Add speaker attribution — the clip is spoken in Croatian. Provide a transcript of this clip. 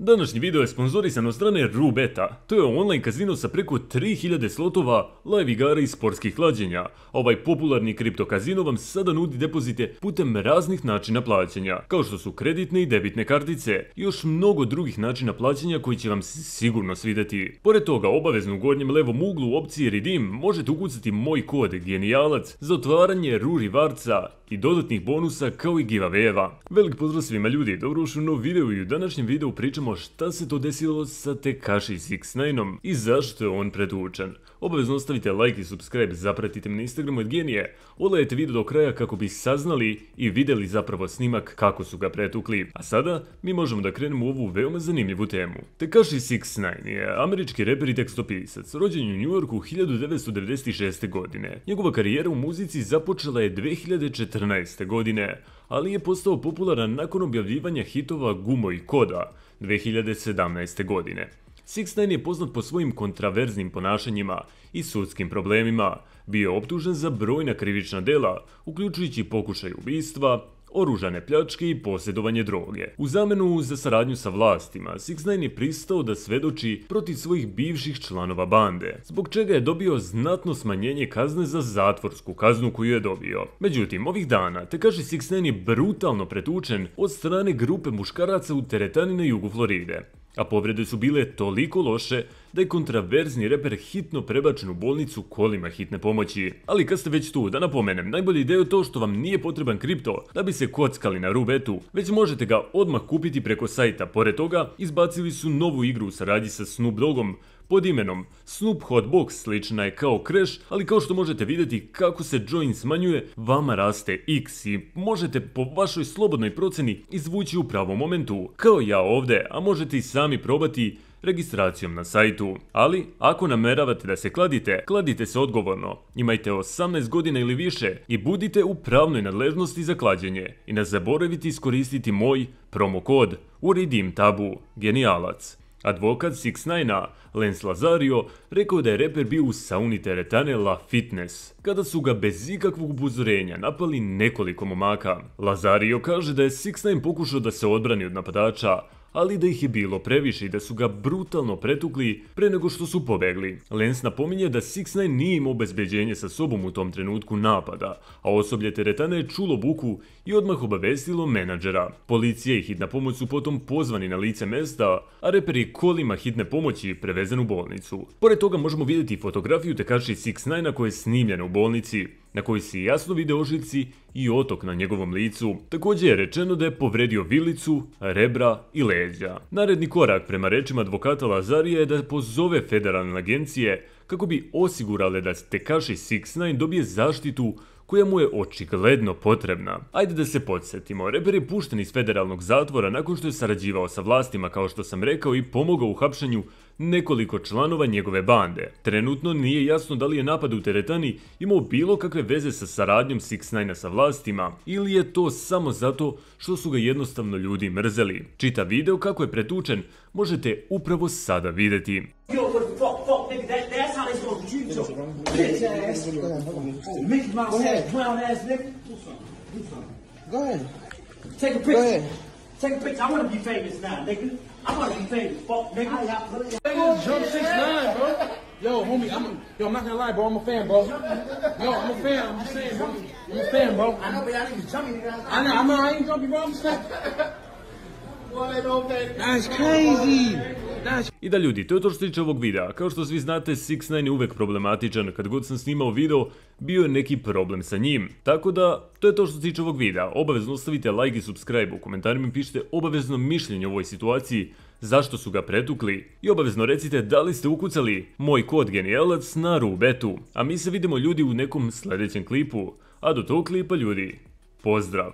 Speaker 1: Današnji video je sponzorisan od strane Rubeta. To je online kazino sa preko 3000 slotova, live igara i sportskih klađenja. Ovaj popularni kripto kazino vam sada nudi depozite putem raznih načina plaćanja, kao što su kreditne i debitne kartice i još mnogo drugih načina plaćanja koji će vam se sigurno svidjeti. Pored toga, obavezno u gornjem levom uglu u opciji Redeem možete ukucati moj kod Genijalac za otvaranje Rurivardsa i dodatnih bonusa kao i giveaway-eva. Velik pozdrav svima ljudi, dobrodošli u nov video i u današnjem videu pričamo šta se to desilo sa Tekashi 69 i zašto je on pretučen. Obavezno ostavite like i subscribe, zapratite me na Instagramu od Genije, odgledajte video do kraja kako bi saznali i vidjeli zapravo snimak kako su ga pretukli. A sada mi možemo da krenemo u ovu veoma zanimljivu temu. Tekashi 69 je američki reper i tekstopisac, rođen u New Yorku 1996. godine. Njegova karijera u muzici započela je 2014. godine, ali je postao popularan nakon objavljivanja hitova Gumo i Koda 2017. godine. 69 je poznat po svojim kontraverznim ponašanjima i sudskim problemima. Bio je optužen za brojna krivična dela, uključujući pokušaj ubistva, oružane pljačke i posjedovanje droge. U zamenu za saradnju sa vlastima, 69 je pristao da svedoči protiv svojih bivših članova bande, zbog čega je dobio znatno smanjenje kazne za zatvorsku kaznu koju je dobio. Međutim, ovih dana Tekashi 69 je brutalno pretučen od strane grupe muškaraca u teretani na jugu Floride. A povrede su bile toliko loše da je kontraverzni reper hitno prebačen u bolnicu kolima hitne pomoći. Ali kad ste već tu, da napomenem, najbolja ideja je to što vam nije potreban kripto da bi se kockali na Rubetu, već možete ga odmah kupiti preko sajta. Pored toga, izbacili su novu igru u saradnji sa Snoop Doggom pod imenom Snoop Hotbox, slična je kao Crash, ali kao što možete vidjeti kako se join smanjuje, vama raste X i možete po vašoj slobodnoj proceni izvući u pravom momentu, kao ja ovdje, a možete i sami probati registracijom na sajtu. Ali, ako nameravate da se kladite, kladite se odgovorno, imajte 18 godina ili više i budite u pravnoj nadležnosti za klađenje i ne zaboravite iskoristiti moj promo kod u Redeem tabu Genijalac. Advokat 69 Lance Lazario rekao da je reper bio u sauni teretane La Fitness kada su ga bez ikakvog upozorenja napali nekoliko momaka. Lazario kaže da je 69 pokušao da se odbrani od napadača, ali da ih je bilo previše i da su ga brutalno pretukli pre nego što su pobegli. Lance napominje da 69 nije imao obezbeđenje sa sobom u tom trenutku napada, a osoblje teretane je čulo buku i odmah obavestilo menadžera. Policija i hitna pomoć su potom pozvani na lice mesta, a reper je kolima hitne pomoći prevezen u bolnicu. Pored toga možemo vidjeti fotografiju Tekashi 69 koja je snimljena u bolnici, na kojoj se jasno vide ožiljci i otok na njegovom licu. Također je rečeno da je povredio vilicu, rebra i leđa. Naredni korak prema rečima advokata Lazarija je da pozove federalne agencije kako bi osigurale da Tekashi 69 dobije zaštitu koja mu je očigledno potrebna. Ajde da se podsjetimo, reper je pušten iz federalnog zatvora nakon što je sarađivao sa vlastima, kao što sam rekao, i pomogao u hapšenju nekoliko članova njegove bande. Trenutno nije jasno da li je napad u teretani imao bilo kakve veze sa saradnjom 69 sa vlastima ili je to samo zato što su ga jednostavno ljudi mrzeli. Čitav video kako je pretučen možete upravo sada vidjeti.
Speaker 2: Go ahead.
Speaker 3: Take a picture. Take a picture. I want to be famous now, nigga. I want to be famous, fuck, nigga.
Speaker 2: Jump 69, bro. Yo, homie, I'm not gonna lie, bro. I'm a fan, bro. Yo, I'm a fan. I'm just saying, bro. I'm a fan, bro.
Speaker 3: I know, but I ain't jumping, nigga.
Speaker 2: I ain't jumping, bro. I'm just saying. That's crazy.
Speaker 1: I da ljudi, to je to što se tiče ovog videa. Kao što svi znate, 69 je uvek problematičan. Kad god sam snimao video, bio je neki problem sa njim. Tako da, to je to što se tiče ovog videa. Obavezno ostavite like i subscribe, u komentarima mi pišite obavezno mišljenje o ovoj situaciji, zašto su ga pretukli. I obavezno recite da li ste ukucali moj kod Genijalac na Rubetu. A mi se vidimo ljudi u nekom sljedećem klipu. A do tog klipa ljudi, pozdrav!